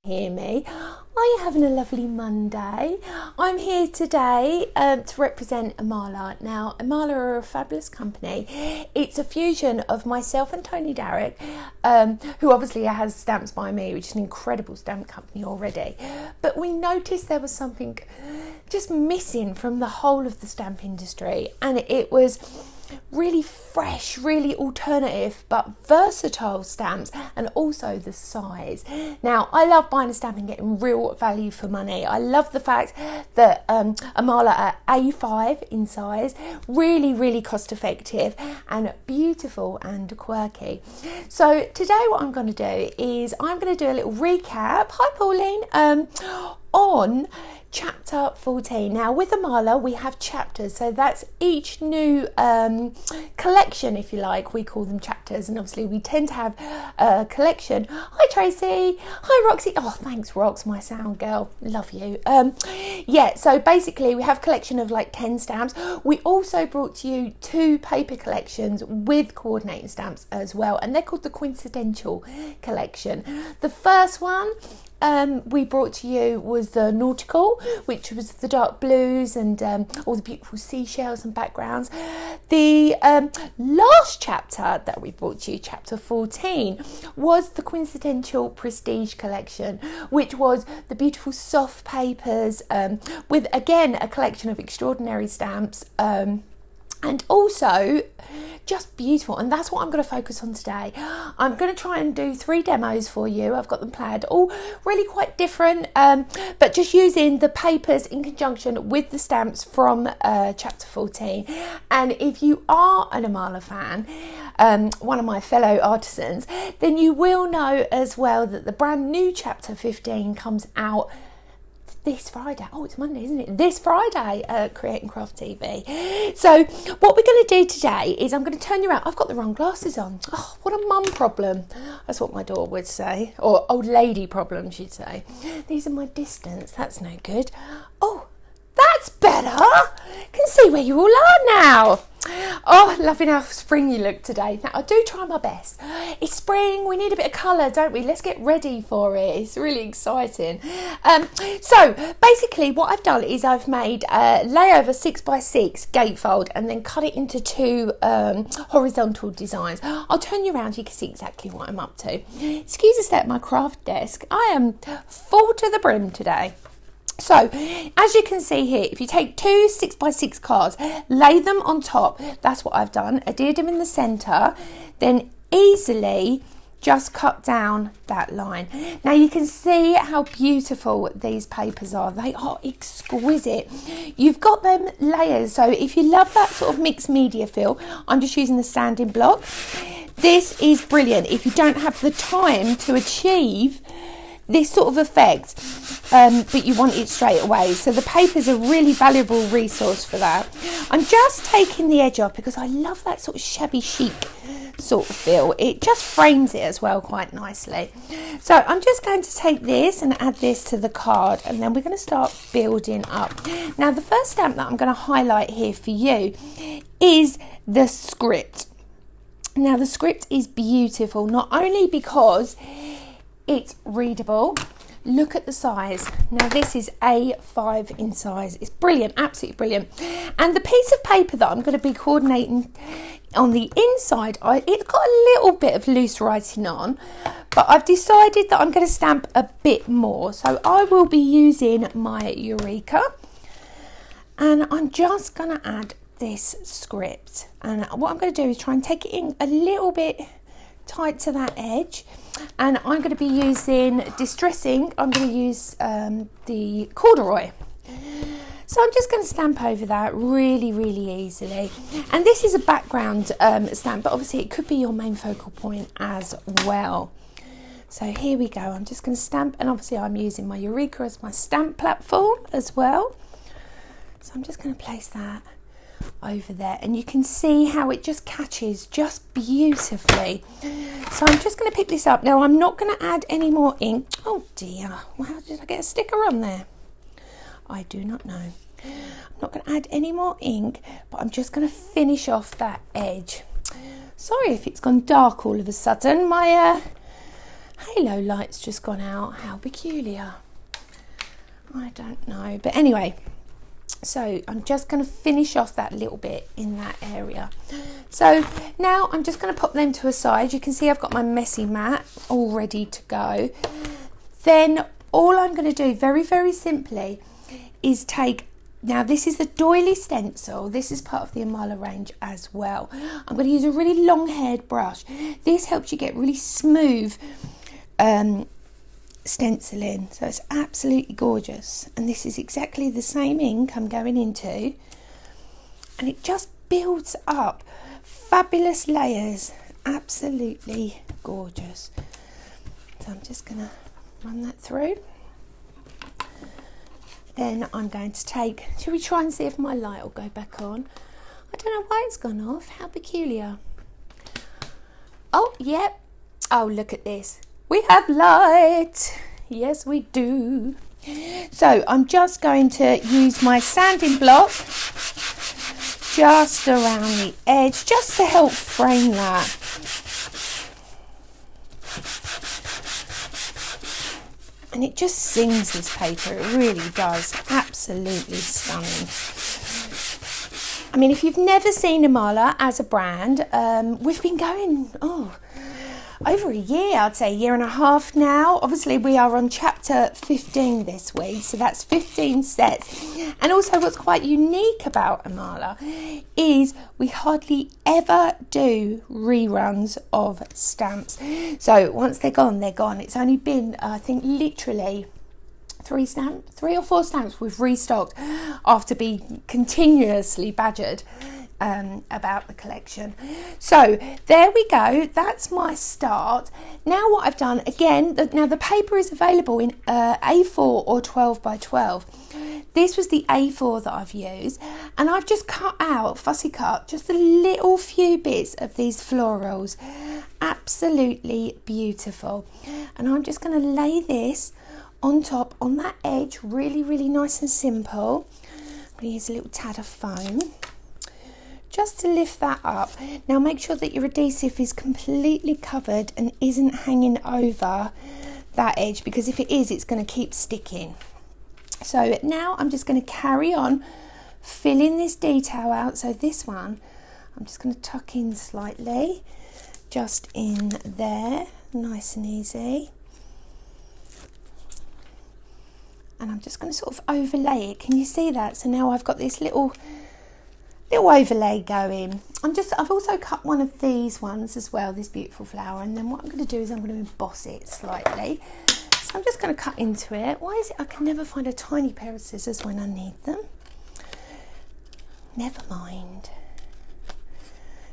hear me. Are you having a lovely Monday? I'm here today to represent Imala. Now, Imala are a fabulous company. It's a fusion of myself and Tony Darrick, who obviously has Stampsbyme, which is an incredible stamp company already. But we noticed there was something just missing from the whole of the stamp industry, and it was really fresh, really alternative but versatile stamps, and also the size. Now, I love buying a stamp and getting real value for money. I love the fact that Imala are A5 in size, really cost effective and beautiful and quirky. So today what I'm going to do is I'm going to do a little recap, hi Pauline, on chapter 14. Now with Imala we have chapters, so that's each new collection, if you like, we call them chapters, and obviously we tend to have a collection. Hi Tracy, hi Roxy, oh thanks Rox, my sound girl, love you. Yeah, so basically we have a collection of like 10 stamps. We also brought to you 2 paper collections with coordinating stamps as well, and they're called the Coincidental Collection. The first one we brought to you was the nautical, which was the dark blues and all the beautiful seashells and backgrounds. The last chapter that we brought to you, chapter 14, was the Coincidental Prestige Collection, which was the beautiful soft papers with again a collection of extraordinary stamps, and also just beautiful, and that's what I'm going to focus on today. I'm going to try and do 3 demos for you. I've got them planned, all really quite different, but just using the papers in conjunction with the stamps from chapter 14. And if you are an Imala fan, one of my fellow artisans, then you will know as well that the brand new chapter 15 comes out this Friday. Oh, it's Monday, isn't it? This Friday at Create&crafttv. So what we're going to do today is I'm going to turn you around. I've got the wrong glasses on. Oh, what a mum problem. That's what my daughter would say, or old lady problem she'd say. These are my distance. That's no good. Oh, that's better. Can see where you all are now. Oh, loving how spring you look today. Now, I do try my best. It's spring, we need a bit of colour, don't we? Let's get ready for it. It's really exciting. So, basically what I've done is I've made a layover 6x6 gatefold and then cut it into 2 horizontal designs. I'll turn you around, you can see exactly what I'm up to. Excuse us at my craft desk. I am full to the brim today. So, as you can see here, if you take 2 6x6 cards, lay them on top, that's what I've done, adhered them in the centre, then easily just cut down that line. Now you can see how beautiful these papers are. They are exquisite. You've got them layers, so if you love that sort of mixed media feel, I'm just using the sanding block. This is brilliant if you don't have the time to achieve this sort of effect, but you want it straight away. So the paper is a really valuable resource for that. I'm just taking the edge off because I love that sort of shabby chic sort of feel. It just frames it as well quite nicely. So I'm just going to take this and add this to the card, and then we're going to start building up. Now the first stamp that I'm going to highlight here for you is the script. Now the script is beautiful, not only because it's readable. Look at the size. Now this is A5 in size. It's brilliant, absolutely brilliant. And the piece of paper that I'm going to be coordinating on the inside, it's got a little bit of loose writing on, but I've decided that I'm going to stamp a bit more. So I will be using my Eureka, and I'm just going to add this script. And what I'm going to do is try and take it in a little bit tight to that edge, and I'm going to be using distressing. I'm going to use the corduroy, so I'm just going to stamp over that really easily. And this is a background stamp, but obviously it could be your main focal point as well. So here we go. I'm just going to stamp, and obviously I'm using my Eureka as my stamp platform as well, so I'm just going to place that over there, and you can see how it just catches just beautifully. So I'm just going to pick this up. Now I'm not going to add any more ink. Oh dear, well, how did I get a sticker on there? I do not know. I'm not going to add any more ink, but I'm just going to finish off that edge. Sorry if it's gone dark all of a sudden. My halo light's just gone out. How peculiar. I don't know. But anyway, so I'm just going to finish off that little bit in that area. So now I'm just going to pop them to a side. You can see I've got my messy mat all ready to go. Then all I'm going to do very, very simply is take, now this is the doily stencil. This is part of the Imala range as well. I'm going to use a really long haired brush. This helps you get really smooth stenciling, so it's absolutely gorgeous. And this is exactly the same ink I'm going into, and it just builds up fabulous layers. Absolutely gorgeous. So I'm just going to run that through. Then I'm going to take, shall we try and see if my light will go back on? I don't know why it's gone off. How peculiar. Oh, yep. Oh, look at this. We have light. Yes, we do. So I'm just going to use my sanding block just around the edge, just to help frame that. And it just sings, this paper, it really does. Absolutely stunning. I mean, if you've never seen Imala as a brand, we've been going, over a year, I'd say a year and a half now. Obviously, we are on chapter 15 this week, so that's 15 sets. And also what's quite unique about Imala is we hardly ever do reruns of stamps. So once they're gone, they're gone. It's only been, I think, literally 3 or 4 stamps we've restocked after being continuously badgered about the collection. So there we go, that's my start. Now what I've done, again, now the paper is available in A4 or 12 by 12. This was the A4 that I've used, and I've just cut out, fussy cut, just a little few bits of these florals. Absolutely beautiful. And I'm just going to lay this on top, on that edge, really, really nice and simple. I'm going to use a little tad of foam just to lift that up. Now make sure that your adhesive is completely covered and isn't hanging over that edge, because if it is, it's going to keep sticking. So now I'm just going to carry on filling this detail out. So this one, I'm just going to tuck in slightly, just in there, nice and easy. And I'm just going to sort of overlay it. Can you see that? So now I've got this little overlay going. I've also cut one of these ones as well, this beautiful flower, and then what I'm going to do is I'm going to emboss it slightly. So I'm just going to cut into it. Why is it I can never find a tiny pair of scissors when I need them? Never mind.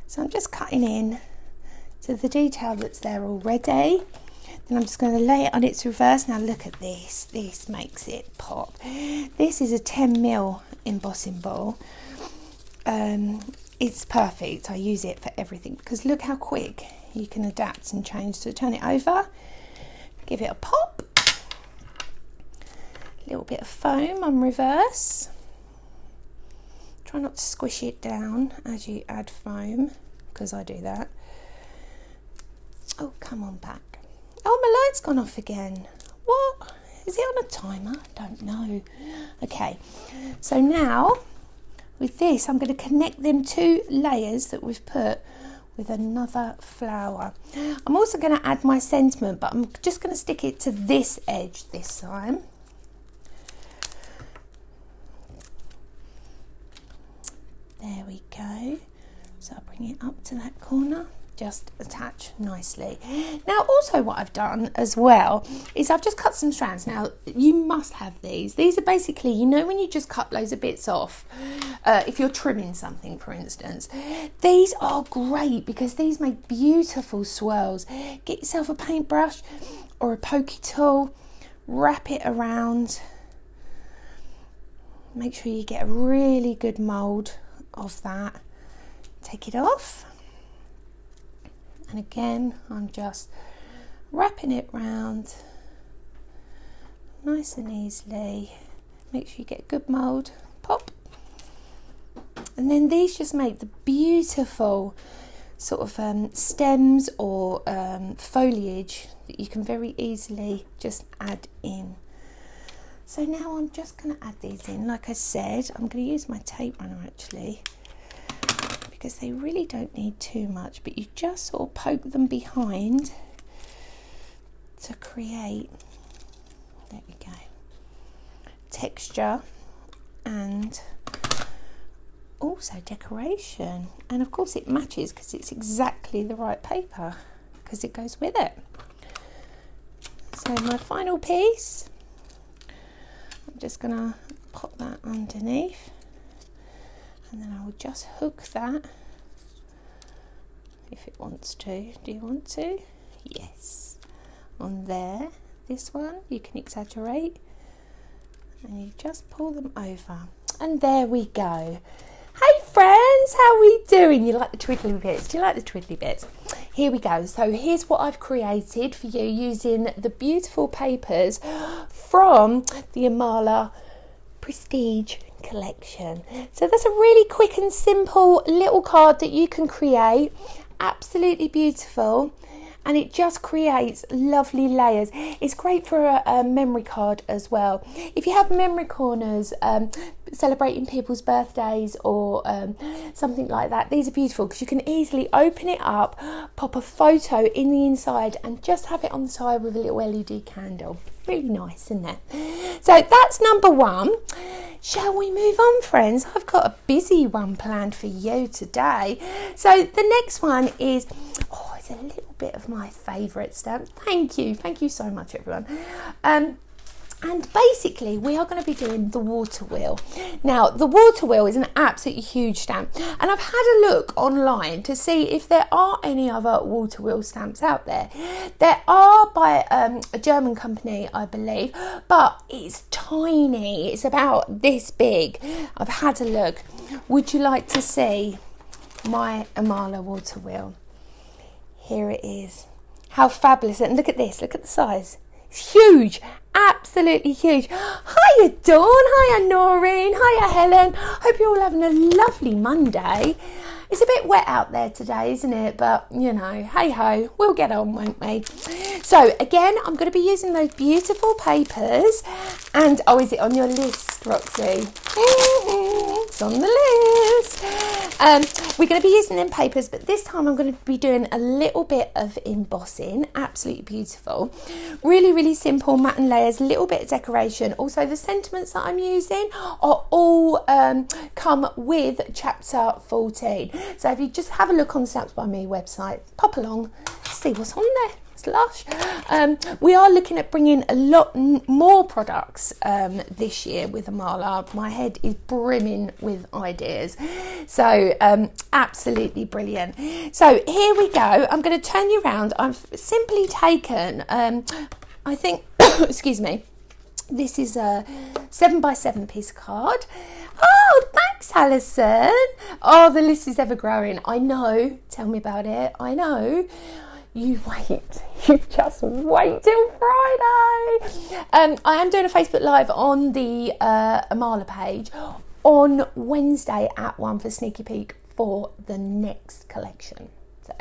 So I'm just cutting in to the detail that's there already. Then I'm just going to lay it on its reverse. Now look at this. This makes it pop. This is a 10mm embossing ball. It's perfect. I use it for everything because look how quick you can adapt and change. So turn it over, give it a pop, a little bit of foam on reverse. Try not to squish it down as you add foam, because I do that. Oh, come on back. Oh, my light's gone off again. What? Is it on a timer? I don't know. Okay, so now with this, I'm going to connect them 2 layers that we've put with another flower. I'm also going to add my sentiment, but I'm just going to stick it to this edge this time. There we go. So I'll bring it up to that corner, just attach nicely. Now also what I've done as well is I've just cut some strands. Now you must have these. These are basically, you know, when you just cut loads of bits off, if you're trimming something, for instance, these are great because these make beautiful swirls. Get yourself a paintbrush or a pokey tool, wrap it around. Make sure you get a really good mould of that. Take it off. And again, I'm just wrapping it round nice and easily. Make sure you get a good mould. Pop. And then these just make the beautiful sort of stems or foliage that you can very easily just add in. So now I'm just going to add these in. Like I said, I'm going to use my tape runner actually, because they really don't need too much, but you just sort of poke them behind to create, there we go, texture and also decoration. And of course it matches because it's exactly the right paper, because it goes with it. So my final piece, I'm just going to pop that underneath, and then I will just hook that if it wants to. Do you want to? Yes. On there. This one you can exaggerate, and you just pull them over, and there we go. Hey friends, how are we doing? You like the twiddly bits? Do you like the twiddly bits? Here we go. So here's what I've created for you using the beautiful papers from the Imala Prestige collection. So that's a really quick and simple little card that you can create. Absolutely beautiful. And it just creates lovely layers. It's great for a memory card as well. If you have memory corners, celebrating people's birthdays or something like that, these are beautiful because you can easily open it up, pop a photo in the inside, and just have it on the side with a little LED candle. Really nice, isn't it? So that's number one. Shall we move on, friends? I've got a busy one planned for you today. So the next one is, it's a little bit of my favourite stamp. Thank you so much, everyone. And basically we are going to be doing the water wheel. Now the water wheel is an absolutely huge stamp, and I've had a look online to see if there are any other water wheel stamps out there. There are by a German company, I believe, but it's tiny. It's about this big. I've had a look. Would you like to see my Imala water wheel? Here it is. How fabulous. And look at this, look at the size. It's huge, absolutely huge. Hiya Dawn, hiya Noreen, hiya Helen. Hope you're all having a lovely Monday. It's a bit wet out there today, isn't it? But, you know, hey ho, we'll get on, won't we? So, again, I'm going to be using those beautiful papers. And, is it on your list, Roxy? It's on the list. We're going to be using them papers, but this time I'm going to be doing a little bit of embossing. Absolutely beautiful. Really, really simple matte and layers, a little bit of decoration. Also, the sentiments that I'm using are all come with chapter 14. So if you just have a look on the Stampsbyme website, pop along, see what's on there. It's lush. We are looking at bringing a lot more products this year with Imala. My head is brimming with ideas. So absolutely brilliant. So here we go. I'm going to turn you around. I've simply taken, I think, excuse me, this is a 7x7 piece of card. Oh, thanks, Alison. Oh, the list is ever growing. I know. Tell me about it. I know. You wait. You just wait till Friday. I am doing a Facebook Live on the Imala page on Wednesday at 1 for a sneaky peek for the next collection. So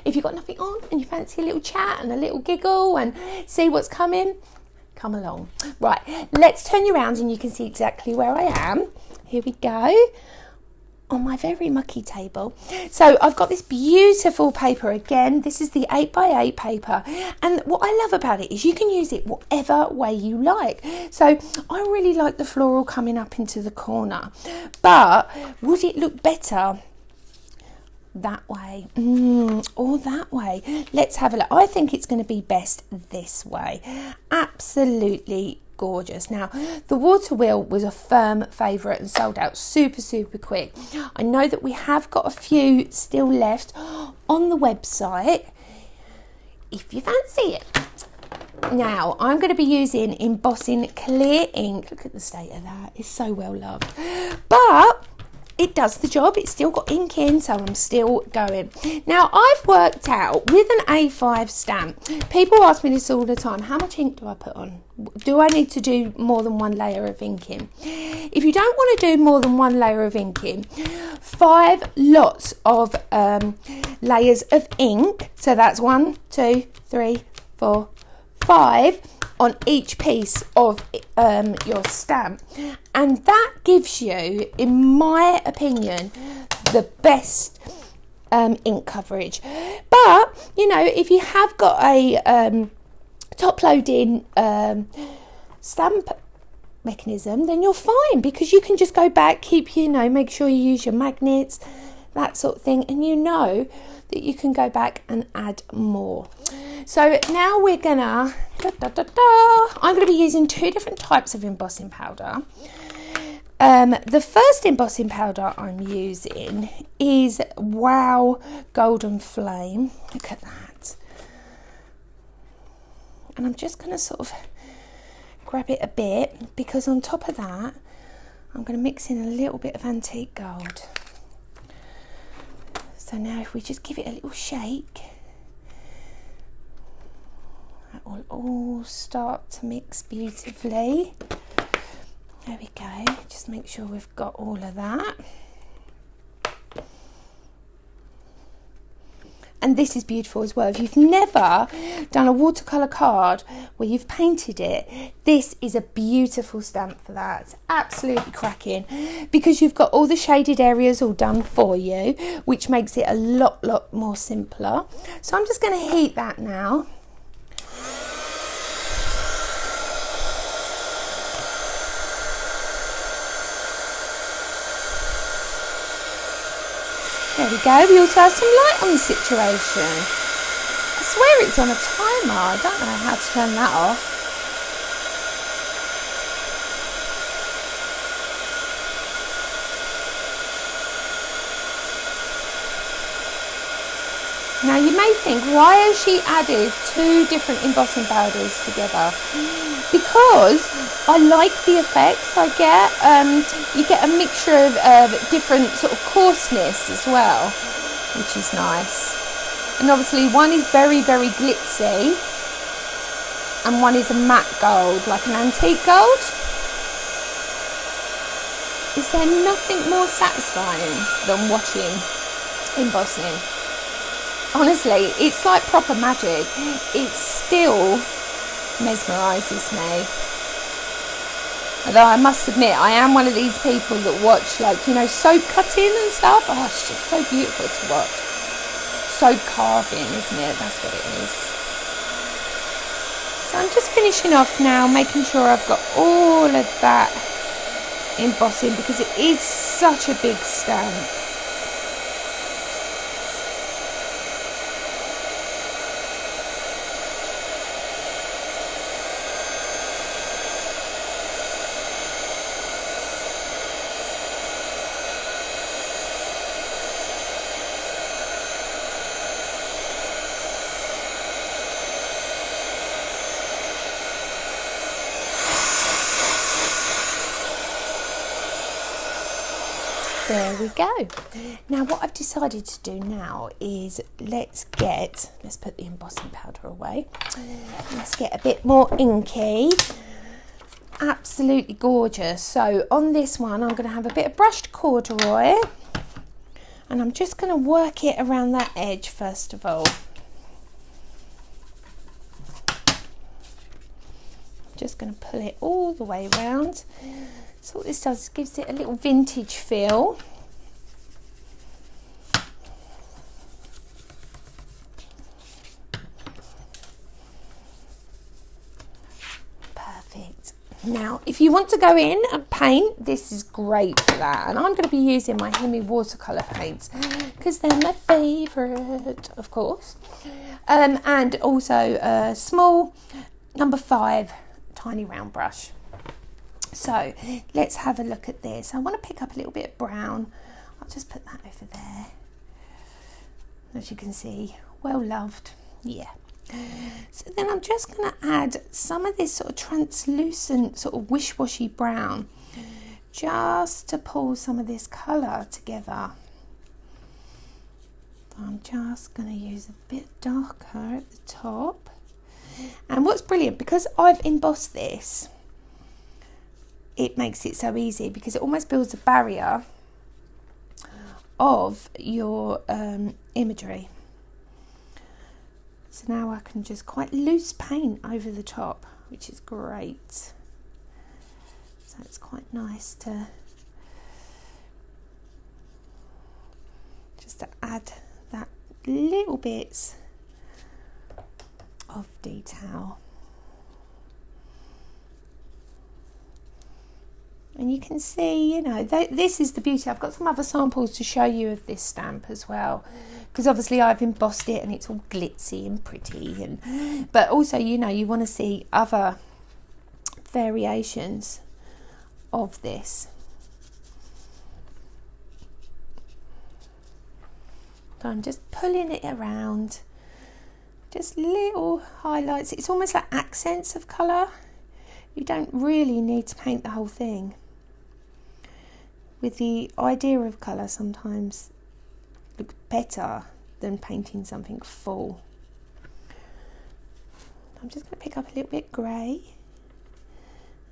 if you've got nothing on and you fancy a little chat and a little giggle and see what's coming, come along. Right, let's turn you around and you can see exactly where I am. Here we go. On my very mucky table. So I've got this beautiful paper again. This is the 8x8 paper, and what I love about it is you can use it whatever way you like. So I really like the floral coming up into the corner, but would it look better that way or that way? Let's have a look. I think it's going to be best this way. Absolutely gorgeous. Now the water wheel was a firm favourite and sold out super quick. I know that we have got a few still left on the website if you fancy it. Now I'm going to be using Embossing clear ink. Look at the state of that. It's so well loved, but it does the job. It's still got ink in, so I'm still going. Now I've worked out with an A5 stamp, people ask me this all the time, how much ink do I put on? Do I need to do more than one layer of inking? If you don't want to do more than one layer of inking, 5 lots of layers of ink, so that's 1, 2, 3, 4, 5 on each piece of your stamp, and that gives you, in my opinion, the best ink coverage. But you know, if you have got a top loading stamp mechanism, then you're fine, because you can just go back, keep, you know, make sure you use your magnets, that sort of thing, and you know that you can go back and add more. So now we're gonna I'm gonna be using 2 different types of embossing powder. The first embossing powder I'm using is Wow Golden Flame. Look at that. And I'm just going to sort of grab it a bit, because on top of that I'm going to mix in a little bit of antique gold. So now if we just give it a little shake, that will all start to mix beautifully. There we go, just make sure we've got all of that. And this is beautiful as well. If you've never done a watercolour card where you've painted it, this is a beautiful stamp for that. It's absolutely cracking, because you've got all the shaded areas all done for you, which makes it a lot more simpler. So I'm just going to heat that now. There we go. We also have some light on the situation. I swear it's on a timer. I don't know how to turn that off. Now you may think, why has she added 2 different embossing powders together? Because I like the effects I get. You get a mixture of different sort of coarseness as well, which is nice. And obviously one is very glitzy, and one is a matte gold, like an antique gold. Is there nothing more satisfying than watching embossing? Honestly, it's like proper magic. It still mesmerises me. Although I must admit, I am one of these people that watch, like, you know, soap cutting and stuff. Oh, it's just so beautiful to watch. Soap carving, isn't it? That's what it is. So I'm just finishing off now, making sure I've got all of that embossing, because it is such a big stamp. There we go. Now what I've decided to do now is let's put the embossing powder away. Let's get a bit more inky. Absolutely gorgeous. So on this one I'm going to have a bit of brushed corduroy, and I'm just going to work it around that edge first of all. Just going to pull it all the way around. So what this does is gives it a little vintage feel. Perfect. Now, if you want to go in and paint, this is great for that. And I'm going to be using my Hemi watercolour paints, because they're my favourite, of course. And also a small number 5 tiny round brush. So let's have a look at this. I want to pick up a little bit of brown. I'll just put that over there. As you can see, well loved. Yeah. So then I'm just going to add some of this sort of translucent sort of wish-washy brown, just to pull some of this colour together. I'm just going to use a bit darker at the top. And what's brilliant, because I've embossed this, it makes it so easy, because it almost builds a barrier of your imagery. So now I can just quite loose paint over the top, which is great. So it's quite nice to just to add that little bits of detail. And you can see, you know, this is the beauty. I've got some other samples to show you of this stamp as well, because obviously I've embossed it and it's all glitzy and pretty, and but also, you know, you want to see other variations of this. So I'm just pulling it around, just little highlights. It's almost like accents of colour. You don't really need to paint the whole thing. With the idea of colour sometimes looks better than painting something full. I'm just going to pick up a little bit grey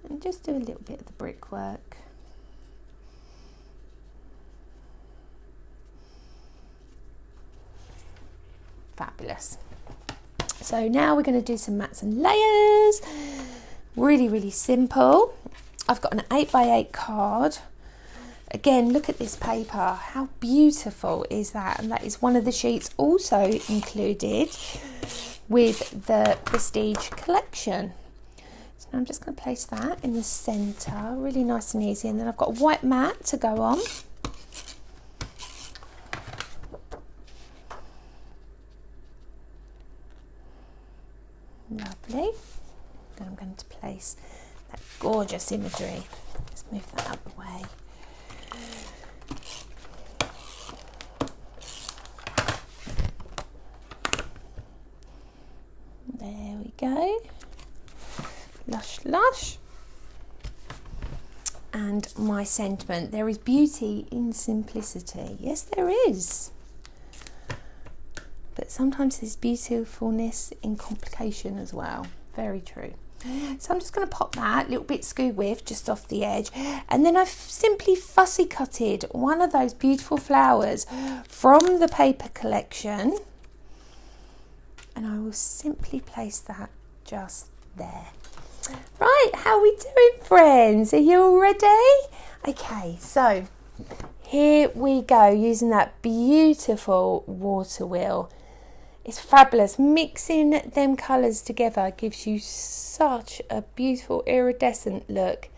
and just do a little bit of the brickwork. Fabulous. So now we're going to do some mats and layers. Really, really simple. I've got an 8x8 card. Again, look at this paper. How beautiful is that? And that is one of the sheets also included with the Prestige collection. So now I'm just going to place that in the centre, really nice and easy. And then I've got a white mat to go on. Lovely. Then I'm going to place that gorgeous imagery. Let's move that out of the way. There we go. Lush, lush. And my sentiment, there is beauty in simplicity. Yes, there is. But sometimes there's beautifulness in complication as well. Very true. So I'm just going to pop that little bit skew with just off the edge, and then I've simply fussy cutted one of those beautiful flowers from the paper collection, and I will simply place that just there. Right, how are we doing, friends? Are you all ready? Okay, so here we go, using that beautiful water wheel. It's fabulous. Mixing them colours together gives you such a beautiful iridescent look.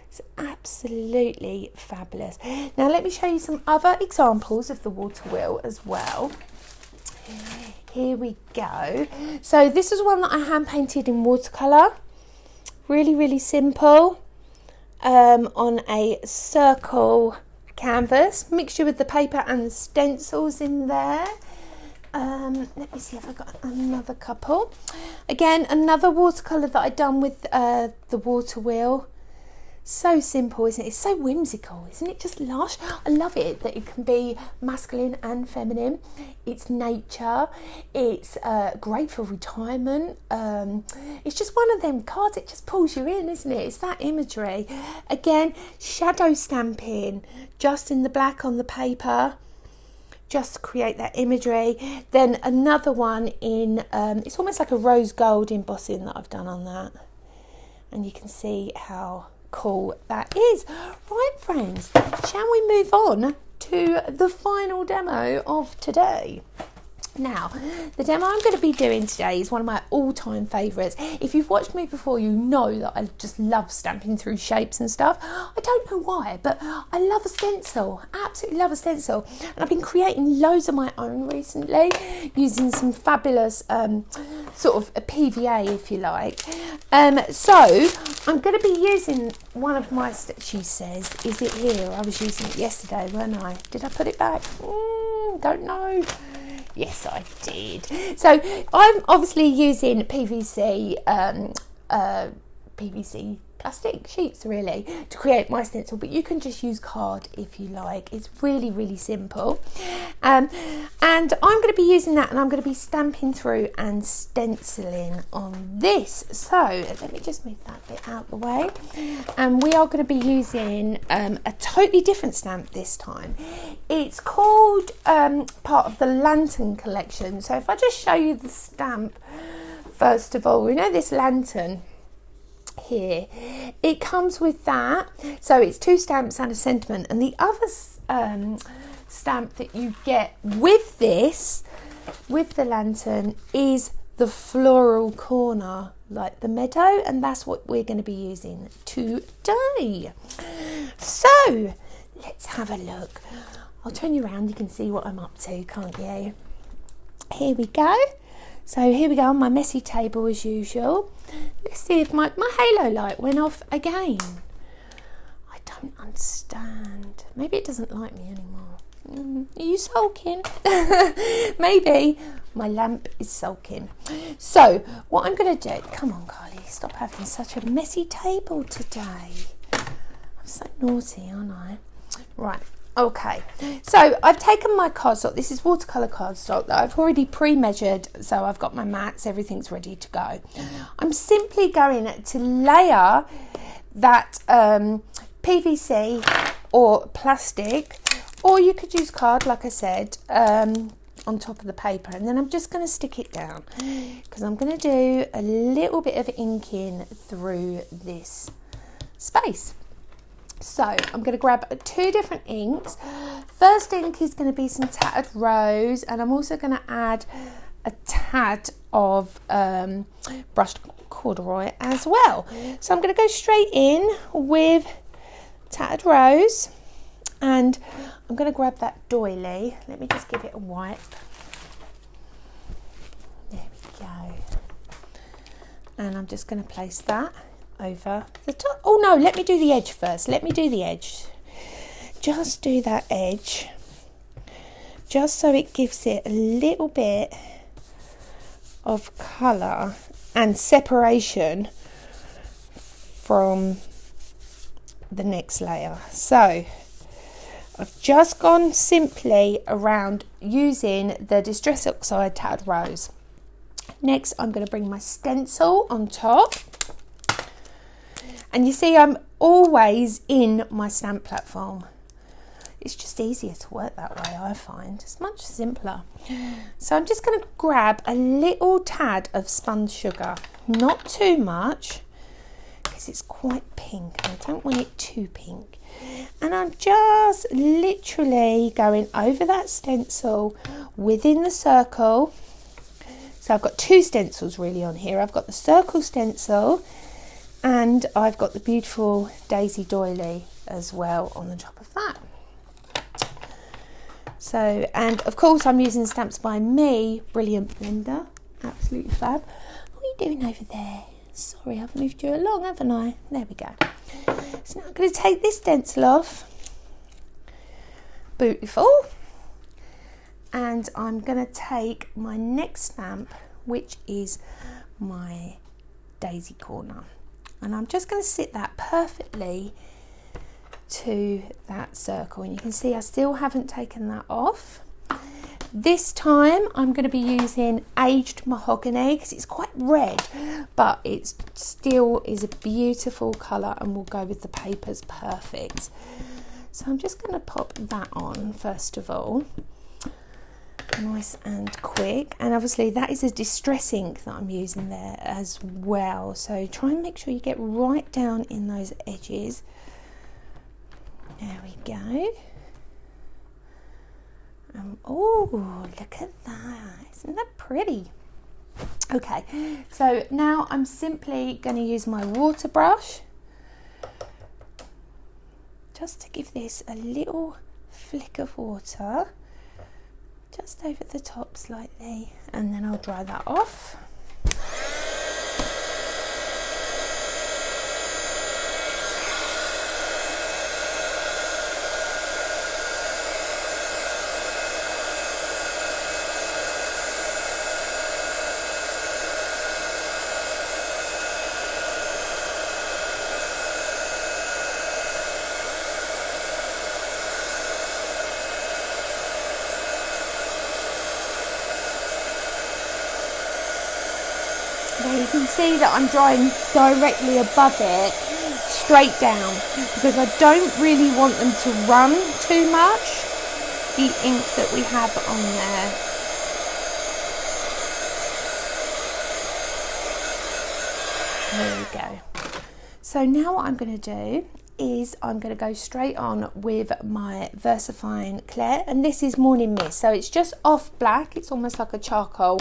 It's absolutely fabulous. Now let me show you some other examples of the water wheel as well. Here we go. So this is one that I hand painted in watercolour. Really, really simple. On a circle canvas. Mixture with the paper and the stencils in there. Let me see if I've got another couple. Again, another watercolour that I've done with the water wheel. So simple, isn't it? It's so whimsical, isn't it? Just lush. I love it that it can be masculine and feminine. It's nature. It's great for retirement. It's just one of them cards. It just pulls you in, isn't it? It's that imagery. Again, shadow stamping just in the black on the paper, just to create that imagery. Then another one in, it's almost like a rose gold embossing that I've done on that. And you can see how cool that is. Right, friends, shall we move on to the final demo of today? Now, the demo I'm going to be doing today is one of my all-time favourites. If you've watched me before, you know that I just love stamping through shapes and stuff. I don't know why, but I love a stencil. Absolutely love a stencil. And I've been creating loads of my own recently, using some fabulous sort of a PVA, if you like. So I'm going to be using one of my, she says, is it here? I was using it yesterday, weren't I? Did I put it back? Don't know. Yes, I did. So I'm obviously using PVC plastic sheets really to create my stencil, but you can just use card if you like. It's really simple. And I'm going to be using that, and I'm going to be stamping through and stenciling on this. So let me just move that bit out of the way, and we are going to be using a totally different stamp this time. It's called part of the Lantern collection. So if I just show you the stamp first of all, we know this lantern here, it comes with that, so it's 2 stamps and a sentiment, and the other stamp that you get with this, with the lantern, is the floral corner, like the meadow, and that's what we're going to be using today. So let's have a look. I'll turn you around, you can see what I'm up to, can't you? Here we go. So here we go on my messy table as usual. Let's see if my halo light went off again. I don't understand. Maybe it doesn't like me anymore. Are you sulking? Maybe my lamp is sulking. So what I'm going to do, come on Carly, stop having such a messy table today. I'm so naughty, aren't I? Right. Okay, so I've taken my cardstock. This is watercolour cardstock that I've already pre-measured, so I've got my mats, everything's ready to go. I'm simply going to layer that PVC or plastic, or you could use card, like I said, on top of the paper, and then I'm just going to stick it down because I'm going to do a little bit of inking through this space. So I'm going to grab 2 different inks. First ink is going to be some Tattered Rose, and I'm also going to add a tad of brushed corduroy as well. So I'm going to go straight in with Tattered Rose, and I'm going to grab that doily. Let me just give it a wipe. There we go. And I'm just going to place that over the top. Oh no, let me do the edge first. Let me do the edge. Just do that edge, just so it gives it a little bit of colour and separation from the next layer. So I've just gone simply around using the Distress Oxide Tattered Rose. Next I'm going to bring my stencil on top. And you see, I'm always in my stamp platform. It's just easier to work that way, I find. It's much simpler. So I'm just going to grab a little tad of spun sugar. Not too much, because it's quite pink. I don't want it too pink. And I'm just literally going over that stencil within the circle. So I've got 2 stencils really on here. I've got the circle stencil, and I've got the beautiful daisy doily as well on the top of that. So, and of course I'm using Stampsbyme brilliant blender, absolutely fab. What are you doing over there? Sorry, I've moved you along, haven't I? There we go. So now I'm going to take this stencil off. Beautiful. And I'm going to take my next stamp, which is my daisy corner. And I'm just going to sit that perfectly to that circle. And you can see I still haven't taken that off. This time I'm going to be using aged mahogany because it's quite red, but it still is a beautiful colour and will go with the papers perfect. So I'm just going to pop that on first of all. Nice and quick, and obviously that is a distress ink that I'm using there as well, so try and make sure you get right down in those edges. There we go. Oh, look at that, isn't that pretty? Okay, so now I'm simply going to use my water brush just to give this a little flick of water just over the top slightly, and then I'll dry that off. Now you can see that I'm drying directly above it, straight down, because I don't really want them to run too much, the ink that we have on there. There we go. So now what I'm going to do is I'm going to go straight on with my VersaFine Claire, and this is Morning Mist, so it's just off black. It's almost like a charcoal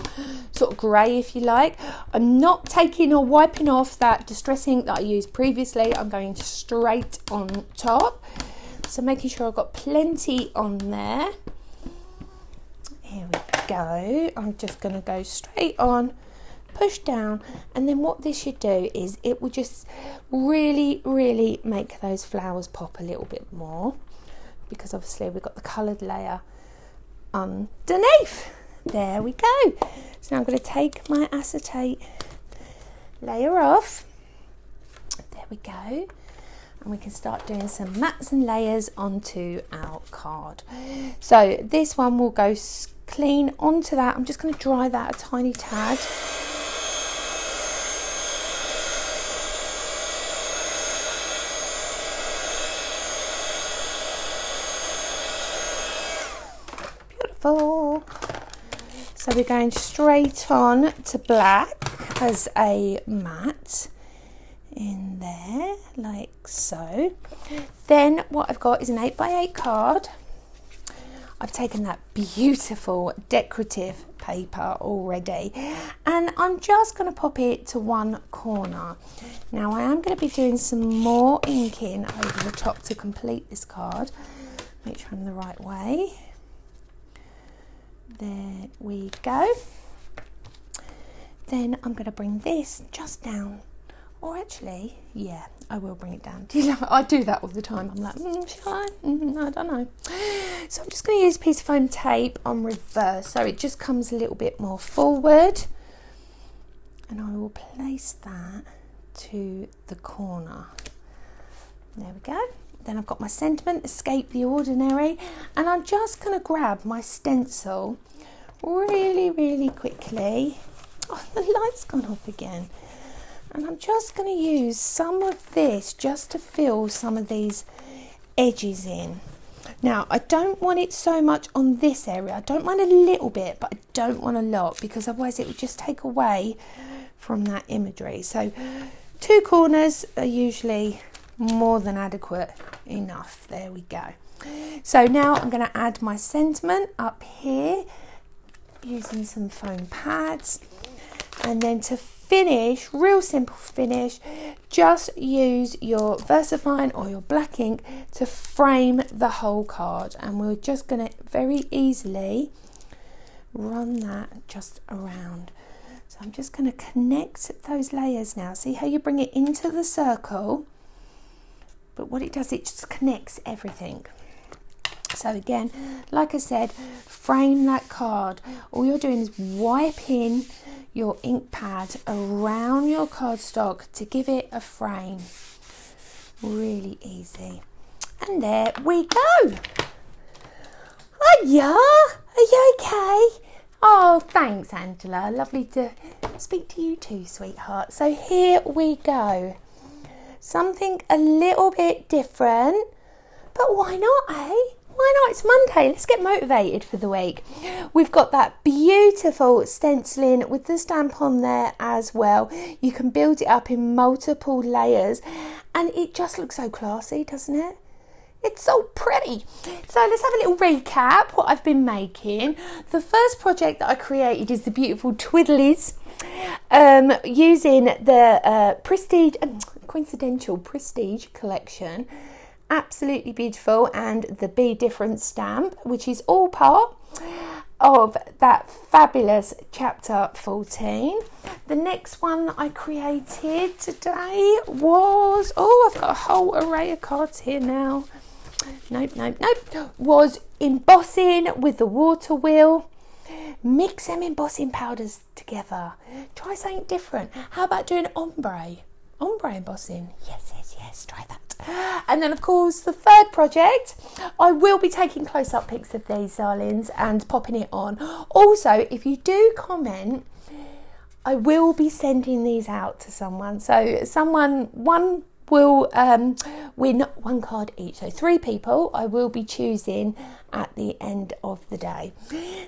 sort of grey, if you like. I'm not taking or wiping off that Distress ink that I used previously. I'm going straight on top, so making sure I've got plenty on there. Here we go. I'm just going to go straight on, push down, and then what this should do is it will just really make those flowers pop a little bit more, because obviously we've got the coloured layer underneath. There we go. So now I'm going to take my acetate layer off. There we go, and we can start doing some mats and layers onto our card. So this one will go clean onto that. I'm just going to dry that a tiny tad. So we're going straight on to black as a mat in there, like so. Then what I've got is an 8x8 card. I've taken that beautiful decorative paper already, and I'm just going to pop it to one corner. Now I am going to be doing some more inking over the top to complete this card. Make sure I'm the right way. There we go. Then I'm going to bring this just down, or actually, yeah, I will bring it down. I do that all the time. I'm like, shall I? I don't know. So I'm just going to use a piece of foam tape on reverse, so it just comes a little bit more forward, and I will place that to the corner. There we go. Then I've got my sentiment, Escape the Ordinary, and I'm just going to grab my stencil really quickly. Oh, the light's gone off again. And I'm just going to use some of this just to fill some of these edges in. Now, I don't want it so much on this area. I don't mind a little bit, but I don't want a lot, because otherwise it would just take away from that imagery. So 2 corners are usually more than adequate enough. There we go. So now I'm going to add my sentiment up here using some foam pads, and then to finish, real simple finish, just use your VersaFine or your black ink to frame the whole card, and we're just going to very easily run that just around. So I'm just going to connect those layers now. See how you bring it into the circle, but what it does, it just connects everything. So again, like I said, frame that card. All you're doing is wiping your ink pad around your cardstock to give it a frame. Really easy. And there we go. Hiya, are you okay? Oh, thanks, Angela. Lovely to speak to you too, sweetheart. So here we go. Something a little bit different, but why not, eh? Why not? It's Monday. Let's get motivated for the week. We've got that beautiful stenciling with the stamp on there as well. You can build it up in multiple layers, and it just looks so classy, doesn't it? It's so pretty. So let's have a little recap what I've been making. The first project that I created is the beautiful Twiddlies, using the Coincidental Prestige collection. Absolutely beautiful, and the Be Different stamp, which is all part of that fabulous chapter 14. The next one that I created today was, I've got a whole array of cards here now. Nope. Was embossing with the water wheel. Mix them embossing powders together. Try something different. How about doing ombre embossing? Yes, try that. And then of course the third project, I will be taking close-up pics of these darlings and popping it on. Also, if you do comment, I will be sending these out to someone. So one will win one card each. So 3 people I will be choosing at the end of the day.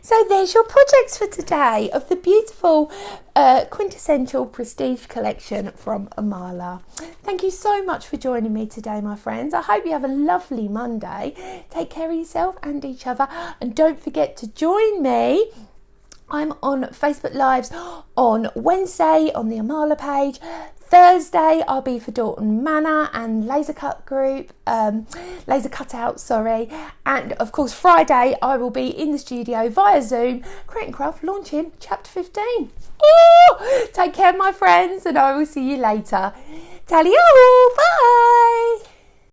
So there's your projects for today of the beautiful Quintessential Prestige collection from Imala. Thank you so much for joining me today, my friends. I hope you have a lovely Monday. Take care of yourself and each other, and don't forget to join me. I'm on Facebook Lives on Wednesday on the Imala page. Thursday I'll be for Dalton Manor and laser cutout, sorry. And of course Friday I will be in the studio via Zoom, Create&craft launching chapter 15. Take care, my friends, and I will see you later. Tally-o, bye.